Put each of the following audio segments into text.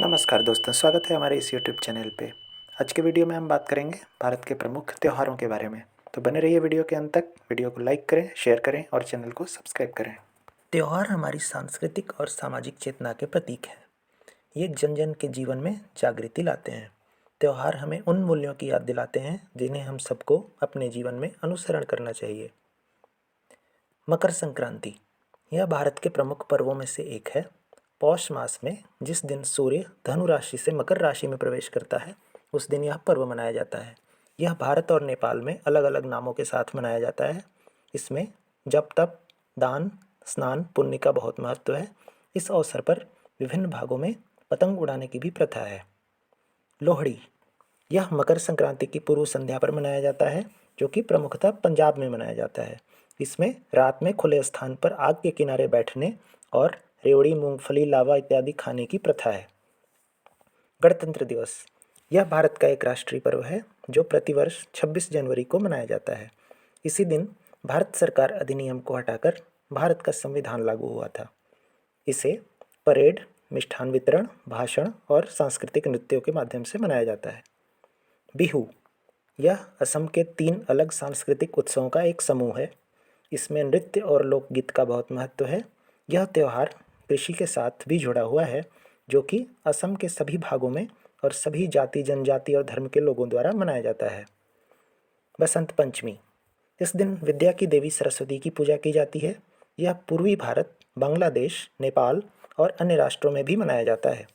नमस्कार दोस्तों, स्वागत है हमारे इस यूट्यूब चैनल पे। आज के वीडियो में हम बात करेंगे भारत के प्रमुख त्योहारों के बारे में। तो बने रहिए वीडियो के अंत तक। वीडियो को लाइक करें, शेयर करें और चैनल को सब्सक्राइब करें। त्योहार हमारी सांस्कृतिक और सामाजिक चेतना के प्रतीक हैं। ये जन जन के जीवन में जागृति लाते हैं। त्योहार हमें उन मूल्यों की याद दिलाते हैं जिन्हें हम सबको अपने जीवन में अनुसरण करना चाहिए। मकर संक्रांति यह भारत के प्रमुख पर्वों में से एक है। पौष मास में जिस दिन सूर्य धनु राशि से मकर राशि में प्रवेश करता है, उस दिन यह पर्व मनाया जाता है। यह भारत और नेपाल में अलग अलग नामों के साथ मनाया जाता है। इसमें जप तप, दान, स्नान, पुण्य का बहुत महत्व है। इस अवसर पर विभिन्न भागों में पतंग उड़ाने की भी प्रथा है। लोहड़ी यह मकर संक्रांति की पूर्व संध्या पर मनाया जाता है, जो कि प्रमुखतः पंजाब में मनाया जाता है। इसमें रात में खुले स्थान पर आग के किनारे बैठने और रेवड़ी, मूंगफली, लावा इत्यादि खाने की प्रथा है। गणतंत्र दिवस यह भारत का एक राष्ट्रीय पर्व है जो प्रतिवर्ष 26 जनवरी को मनाया जाता है। इसी दिन भारत सरकार अधिनियम को हटाकर भारत का संविधान लागू हुआ था। इसे परेड, मिष्ठान वितरण, भाषण और सांस्कृतिक नृत्यों के माध्यम से मनाया जाता है। बिहू यह असम के 3 अलग सांस्कृतिक उत्सवों का एक समूह है। इसमें नृत्य और लोकगीत का बहुत महत्व है। यह त्यौहार कृषि के साथ भी जुड़ा हुआ है, जो कि असम के सभी भागों में और सभी जाति, जनजाति और धर्म के लोगों द्वारा मनाया जाता है। बसंत पंचमी इस दिन विद्या की देवी सरस्वती की पूजा की जाती है। यह पूर्वी भारत, बांग्लादेश, नेपाल और अन्य राष्ट्रों में भी मनाया जाता है।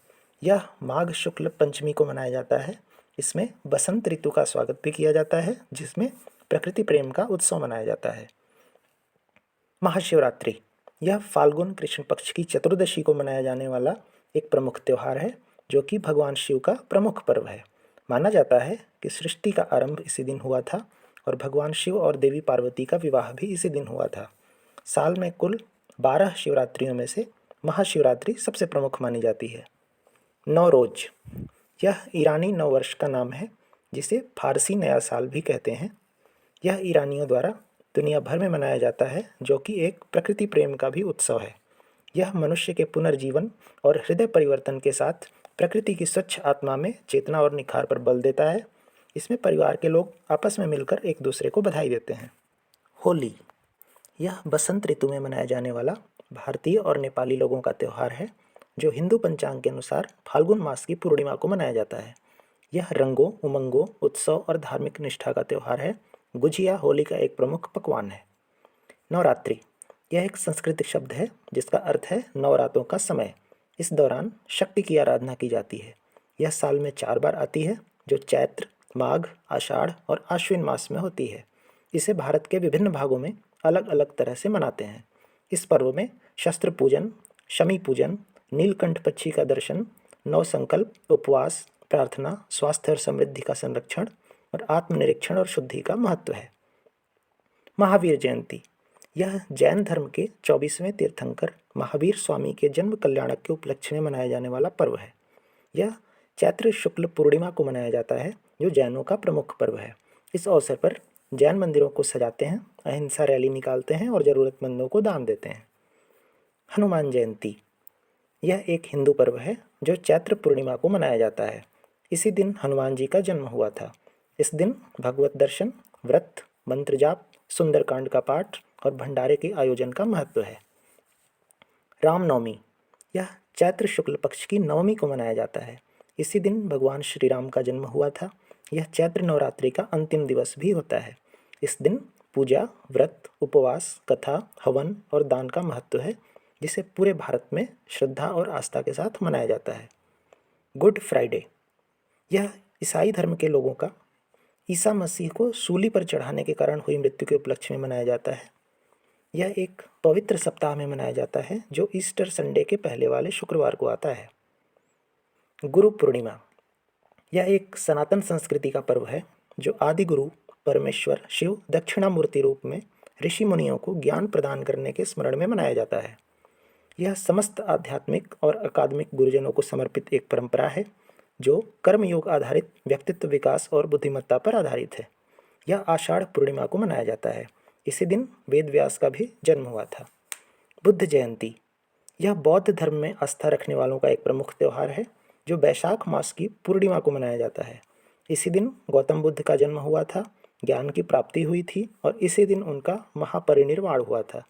यह माघ शुक्ल पंचमी को मनाया जाता है। इसमें बसंत ऋतु का स्वागत भी किया जाता है, जिसमें प्रकृति प्रेम का उत्सव मनाया जाता है। महाशिवरात्रि यह फाल्गुन कृष्ण पक्ष की चतुर्दशी को मनाया जाने वाला एक प्रमुख त्यौहार है, जो कि भगवान शिव का प्रमुख पर्व है। माना जाता है कि सृष्टि का आरंभ इसी दिन हुआ था और भगवान शिव और देवी पार्वती का विवाह भी इसी दिन हुआ था। साल में कुल 12 शिवरात्रियों में से महाशिवरात्रि सबसे प्रमुख मानी जाती है। नौरोज यह ईरानी नववर्ष का नाम है, जिसे फारसी नया साल भी कहते हैं। यह ईरानियों द्वारा दुनिया भर में मनाया जाता है, जो कि एक प्रकृति प्रेम का भी उत्सव है। यह मनुष्य के पुनर्जीवन और हृदय परिवर्तन के साथ प्रकृति की स्वच्छ आत्मा में चेतना और निखार पर बल देता है। इसमें परिवार के लोग आपस में मिलकर एक दूसरे को बधाई देते हैं। होली यह बसंत ऋतु में मनाया जाने वाला भारतीय और नेपाली लोगों का त्यौहार है, जो हिंदू पंचांग के अनुसार फाल्गुन मास की पूर्णिमा को मनाया जाता है। यह रंगों, उमंगों, उत्सव और धार्मिक निष्ठा का त्यौहार है। गुजिया होली का एक प्रमुख पकवान है। नवरात्रि यह एक संस्कृत शब्द है जिसका अर्थ है नवरात्रों का समय। इस दौरान शक्ति की आराधना की जाती है। यह साल में 4 बार आती है, जो चैत्र, माघ, आषाढ़ और आश्विन मास में होती है। इसे भारत के विभिन्न भागों में अलग अलग तरह से मनाते हैं। इस पर्व में शस्त्र पूजन, शमी पूजन, नीलकंठ पक्षी का दर्शन, नव संकल्प, उपवास, प्रार्थना, स्वास्थ्य और समृद्धि का संरक्षण और आत्मनिरीक्षण और शुद्धि का महत्व है। महावीर जयंती यह जैन धर्म के 24वें तीर्थंकर महावीर स्वामी के जन्म कल्याणक के उपलक्ष्य में मनाया जाने वाला पर्व है। यह चैत्र शुक्ल पूर्णिमा को मनाया जाता है, जो जैनों का प्रमुख पर्व है। इस अवसर पर जैन मंदिरों को सजाते हैं, अहिंसा रैली निकालते हैं और ज़रूरतमंदों को दान देते हैं। हनुमान जयंती यह एक हिंदू पर्व है जो चैत्र पूर्णिमा को मनाया जाता है। इसी दिन हनुमान जी का जन्म हुआ था। इस दिन भगवत दर्शन, व्रत, मंत्र जाप, सुंदरकांड का पाठ और भंडारे के आयोजन का महत्व है। रामनवमी यह चैत्र शुक्ल पक्ष की नवमी को मनाया जाता है। इसी दिन भगवान श्री राम का जन्म हुआ था। यह चैत्र नवरात्रि का अंतिम दिवस भी होता है। इस दिन पूजा, व्रत, उपवास, कथा, हवन और दान का महत्व है, जिसे पूरे भारत में श्रद्धा और आस्था के साथ मनाया जाता है। गुड फ्राइडे यह ईसाई धर्म के लोगों का ईसा मसीह को सूली पर चढ़ाने के कारण हुई मृत्यु के उपलक्ष्य में मनाया जाता है। यह एक पवित्र सप्ताह में मनाया जाता है, जो ईस्टर संडे के पहले वाले शुक्रवार को आता है। गुरु पूर्णिमा यह एक सनातन संस्कृति का पर्व है, जो आदि गुरु परमेश्वर शिव दक्षिणामूर्ति रूप में ऋषि मुनियों को ज्ञान प्रदान करने के स्मरण में मनाया जाता है। यह समस्त आध्यात्मिक और अकादमिक गुरुजनों को समर्पित एक परंपरा है, जो कर्मयोग आधारित व्यक्तित्व विकास और बुद्धिमत्ता पर आधारित है। यह आषाढ़ पूर्णिमा को मनाया जाता है। इसी दिन वेद व्यास का भी जन्म हुआ था। बुद्ध जयंती यह बौद्ध धर्म में आस्था रखने वालों का एक प्रमुख त्यौहार है। जो वैशाख मास की पूर्णिमा को मनाया जाता है। इसी दिन गौतम बुद्ध का जन्म हुआ था, ज्ञान की प्राप्ति हुई थी और इसी दिन उनका महापरिनिर्वाण हुआ था।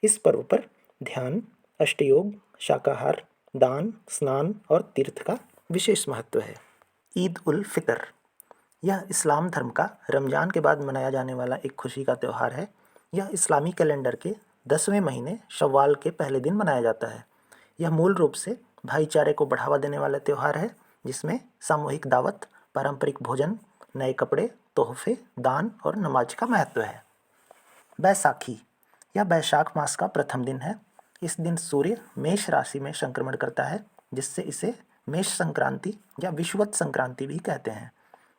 इस पर्व पर ध्यान, अष्टयोग, शाकाहार, दान, स्नान और तीर्थ का विशेष महत्व है। ईद उल फितर, यह इस्लाम धर्म का रमज़ान के बाद मनाया जाने वाला एक खुशी का त्यौहार है। यह इस्लामी कैलेंडर के 10वें महीने शव्वाल के पहले दिन मनाया जाता है। यह मूल रूप से भाईचारे को बढ़ावा देने वाला त्यौहार है, जिसमें सामूहिक दावत, पारंपरिक भोजन, नए कपड़े, तोहफे, दान और नमाज का महत्व है। बैसाखी, यह वैशाख मास का प्रथम दिन है। इस दिन सूर्य मेष राशि में संक्रमण करता है, जिससे इसे मेष संक्रांति या विषुवत संक्रांति भी कहते हैं।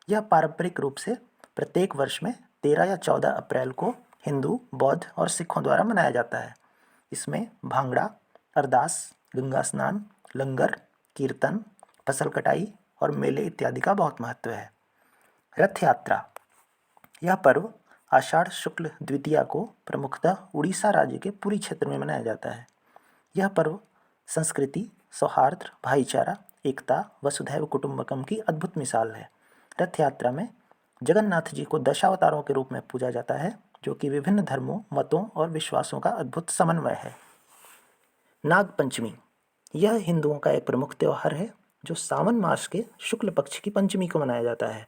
यह पारंपरिक रूप से प्रत्येक वर्ष में 13 या 14 अप्रैल को हिंदू, बौद्ध और सिखों द्वारा मनाया जाता है। इसमें भांगड़ा, अरदास, गंगा स्नान, लंगर, कीर्तन, फसल कटाई और मेले इत्यादि का बहुत महत्व है। रथ यात्रा, यह पर्व आषाढ़ शुक्ल द्वितीया को प्रमुखतः उड़ीसा राज्य के पुरी क्षेत्र में मनाया जाता है। यह पर्व संस्कृति, सौहार्द, भाईचारा, एकता, वसुधैव कुटुंबकम की अद्भुत मिसाल है। रथ यात्रा में जगन्नाथ जी को दशावतारों के रूप में पूजा जाता है, जो कि विभिन्न धर्मों, मतों और विश्वासों का अद्भुत समन्वय है। नाग पंचमी, यह हिंदुओं का एक प्रमुख त्यौहार है जो सावन मास के शुक्ल पक्ष की पंचमी को मनाया जाता है।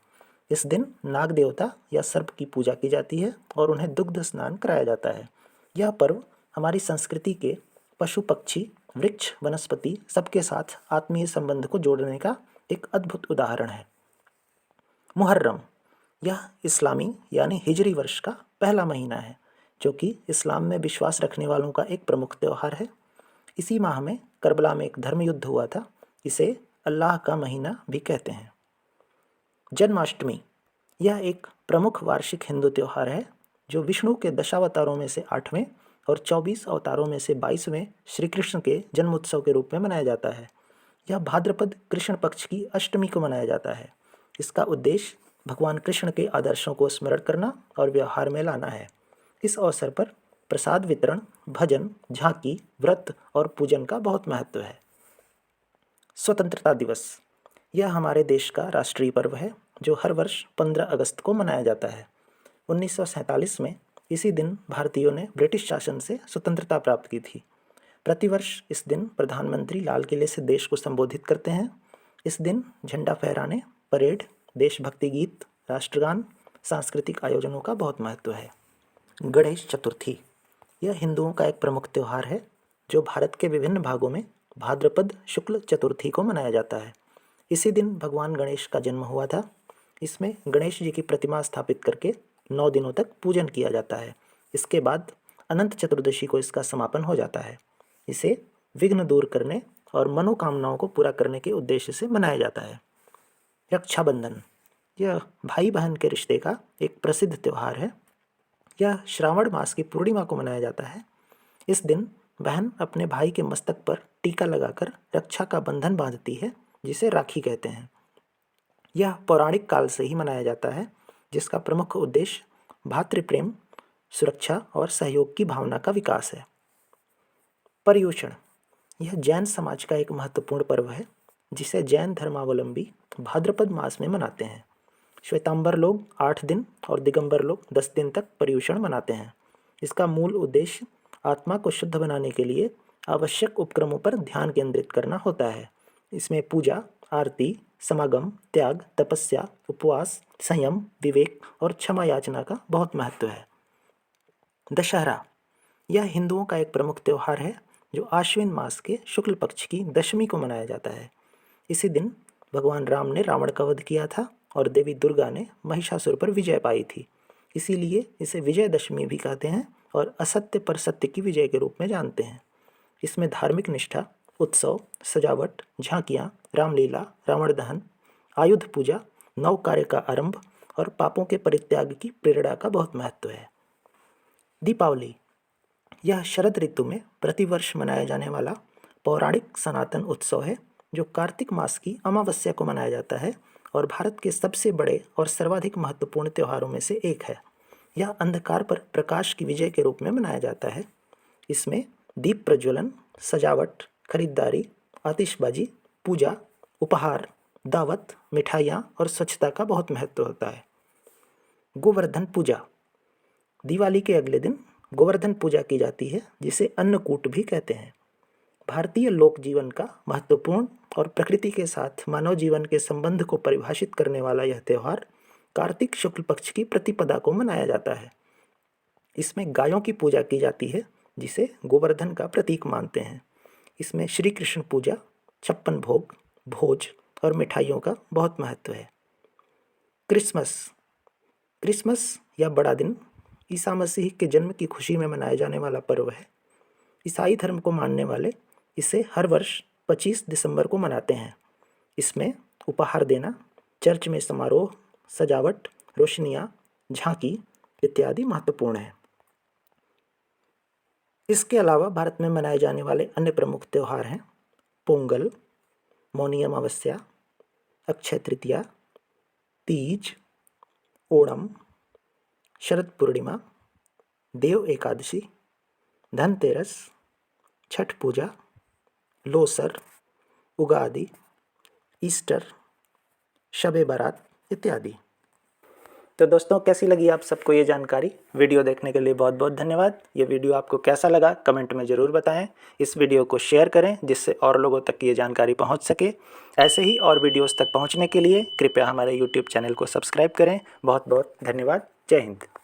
इस दिन नाग देवता या सर्प की पूजा की जाती है और उन्हें दुग्ध स्नान कराया जाता है। यह पर्व हमारी संस्कृति के पशु पक्षी, वृक्ष, वनस्पति सबके साथ आत्मीय संबंध को जोड़ने का एक अद्भुत उदाहरण है। मुहर्रम, यह इस्लामी यानी हिजरी वर्ष का पहला महीना है, जो कि इस्लाम में विश्वास रखने वालों का एक प्रमुख त्यौहार है। इसी माह में करबला में एक धर्म युद्ध हुआ था। इसे अल्लाह का महीना भी कहते हैं। जन्माष्टमी, यह एक प्रमुख वार्षिक हिंदू त्यौहार है जो विष्णु के दशावतारों में से 8वें और 24 अवतारों में से 22वें श्री कृष्ण के जन्मोत्सव के रूप में मनाया जाता है। यह भाद्रपद कृष्ण पक्ष की अष्टमी को मनाया जाता है। इसका उद्देश्य भगवान कृष्ण के आदर्शों को स्मरण करना और व्यवहार में लाना है। इस अवसर पर प्रसाद वितरण, भजन, झांकी, व्रत और पूजन का बहुत महत्व है। स्वतंत्रता दिवस, यह हमारे देश का राष्ट्रीय पर्व है जो हर वर्ष 15 अगस्त को मनाया जाता है। 1947 में इसी दिन भारतीयों ने ब्रिटिश शासन से स्वतंत्रता प्राप्त की थी। प्रतिवर्ष इस दिन प्रधानमंत्री लाल किले से देश को संबोधित करते हैं। इस दिन झंडा फहराने, परेड, देशभक्ति गीत, राष्ट्रगान, सांस्कृतिक आयोजनों का बहुत महत्व है। गणेश चतुर्थी, यह हिंदुओं का एक प्रमुख त्यौहार है जो भारत के विभिन्न भागों में भाद्रपद शुक्ल चतुर्थी को मनाया जाता है। इसी दिन भगवान गणेश का जन्म हुआ था। इसमें गणेश जी की प्रतिमा स्थापित करके 9 दिनों तक पूजन किया जाता है। इसके बाद अनंत चतुर्दशी को इसका समापन हो जाता है। इसे विघ्न दूर करने और मनोकामनाओं को पूरा करने के उद्देश्य से मनाया जाता है। रक्षाबंधन, यह भाई बहन के रिश्ते का एक प्रसिद्ध त्यौहार है। यह श्रावण मास की पूर्णिमा को मनाया जाता है। इस दिन बहन अपने भाई के मस्तक पर टीका लगाकर रक्षा का बंधन बांधती है, जिसे राखी कहते हैं। यह पौराणिक काल से ही मनाया जाता है, जिसका प्रमुख उद्देश्य भातृप्रेम, सुरक्षा और सहयोग की भावना का विकास है। पर्युषण, यह जैन समाज का एक महत्वपूर्ण पर्व है जिसे जैन धर्मावलंबी भाद्रपद मास में मनाते हैं। श्वेतांबर लोग 8 दिन और दिगंबर लोग 10 दिन तक पर्युषण मनाते हैं। इसका मूल उद्देश्य आत्मा को शुद्ध बनाने के लिए आवश्यक उपक्रमों पर ध्यान केंद्रित करना होता है। इसमें पूजा, आरती, समागम, त्याग, तपस्या, उपवास, संयम, विवेक और क्षमा याचना का बहुत महत्व है। दशहरा, यह हिंदुओं का एक प्रमुख त्यौहार है जो आश्विन मास के शुक्ल पक्ष की दशमी को मनाया जाता है। इसी दिन भगवान राम ने रावण का वध किया था और देवी दुर्गा ने महिषासुर पर विजय पाई थी। इसीलिए इसे विजयदशमी भी कहते हैं और असत्य पर सत्य की विजय के रूप में जानते हैं। इसमें धार्मिक निष्ठा, उत्सव, सजावट, झांकियाँ, रामलीला, रावण दहन, आयुध पूजा, नव कार्य का आरंभ और पापों के परित्याग की प्रेरणा का बहुत महत्व है। दीपावली, यह शरद ऋतु में प्रतिवर्ष मनाया जाने वाला पौराणिक सनातन उत्सव है जो कार्तिक मास की अमावस्या को मनाया जाता है और भारत के सबसे बड़े और सर्वाधिक महत्वपूर्ण त्योहारों में से एक है। यह अंधकार पर प्रकाश की विजय के रूप में मनाया जाता है। इसमें दीप प्रज्वलन, सजावट, खरीदारी, आतिशबाजी, पूजा उपहार, दावत, मिठाइयाँ और स्वच्छता का बहुत महत्व होता है। गोवर्धन पूजा। दिवाली के अगले दिन गोवर्धन पूजा की जाती है, जिसे अन्नकूट भी कहते हैं। भारतीय लोक जीवन का महत्वपूर्ण और प्रकृति के साथ मानव जीवन के संबंध को परिभाषित करने वाला यह त्यौहार कार्तिक शुक्ल पक्ष की प्रतिपदा को मनाया जाता है। इसमें गायों की पूजा की जाती है, जिसे गोवर्धन का प्रतीक मानते हैं। इसमें श्री कृष्ण पूजा, 56 भोग, भोज और मिठाइयों का बहुत महत्व है। क्रिसमस। क्रिसमस या बड़ा दिन ईसा मसीह के जन्म की खुशी में मनाया जाने वाला पर्व है। ईसाई धर्म को मानने वाले इसे हर वर्ष 25 दिसंबर को मनाते हैं। इसमें उपहार देना, चर्च में समारोह, सजावट, रोशनियाँ, झांकी इत्यादि महत्वपूर्ण है। इसके अलावा भारत में मनाए जाने वाले अन्य प्रमुख त्यौहार हैं पोंगल, मौनी अमावस्या, अक्षय तृतीया, तीज, ओणम, शरद पूर्णिमा, देव एकादशी, धनतेरस, छठ पूजा, लोसर, उगादि, ईस्टर, शब बारात इत्यादि। तो दोस्तों, कैसी लगी आप सबको ये जानकारी? वीडियो देखने के लिए बहुत बहुत धन्यवाद। ये वीडियो आपको कैसा लगा कमेंट में ज़रूर बताएं। इस वीडियो को शेयर करें, जिससे और लोगों तक ये जानकारी पहुंच सके। ऐसे ही और वीडियोस तक पहुंचने के लिए कृपया हमारे YouTube चैनल को सब्सक्राइब करें। बहुत बहुत धन्यवाद। जय हिंद।